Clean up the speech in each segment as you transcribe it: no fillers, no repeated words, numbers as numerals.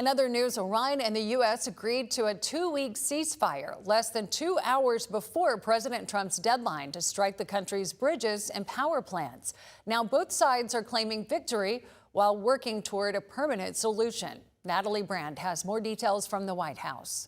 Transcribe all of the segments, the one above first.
In other news, Iran and the U.S. agreed to a 2-week ceasefire less than 2 hours before President Trump's deadline to strike the country's bridges and power plants. Now both sides are claiming victory while working toward a permanent solution. Natalie Brand has more details from the White House.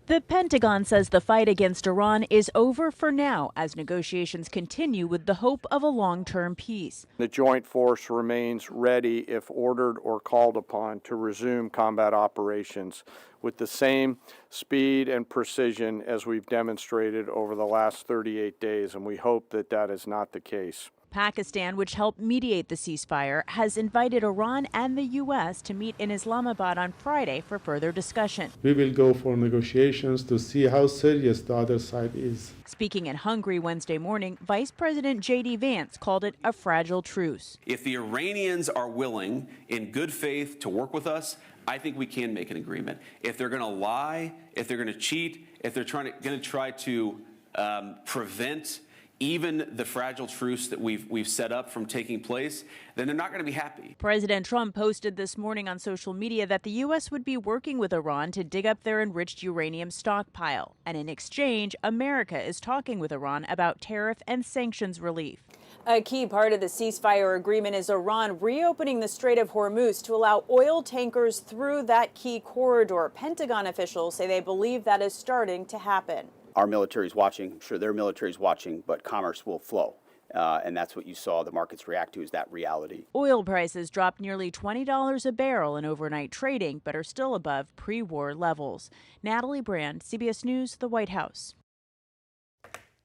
The Pentagon says the fight against Iran is over for now as negotiations continue with the hope of a long-term peace. The joint force remains ready, if ordered or called upon, to resume combat operations with the same speed and precision as we've demonstrated over the last 38 days, and we hope that that is not the case. Pakistan, which helped mediate the ceasefire, has invited Iran and the U.S. to meet in Islamabad on Friday for further discussion. We will go for negotiations to see how serious the other side is. Speaking in Hungary Wednesday morning, Vice President J.D. Vance called it a fragile truce. If the Iranians are willing, in good faith, to work with us, I think we can make an agreement. If they're going to lie, if they're going to cheat, if they're going to try to prevent even the fragile truce that we've set up from taking place, then they're not going to be happy. President Trump posted this morning on social media that the U.S. would be working with Iran to dig up their enriched uranium stockpile. And in exchange, America is talking with Iran about tariff and sanctions relief. A key part of the ceasefire agreement is Iran reopening the Strait of Hormuz to allow oil tankers through that key corridor. Pentagon officials say they believe that is starting to happen. Our military is watching, I'm sure their military is watching, but commerce will flow. And that's what you saw the markets react to, is that reality. Oil prices dropped nearly $20 a barrel in overnight trading, but are still above pre-war levels. Natalie Brand, CBS News, the White House.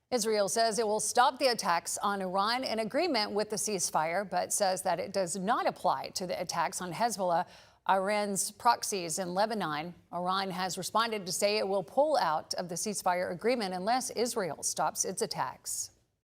Israel says it will stop the attacks on Iran in agreement with the ceasefire, but says that it does not apply to the attacks on Hezbollah, Iran's proxies in Lebanon. Iran has responded to say it will pull out of the ceasefire agreement unless Israel stops its attacks.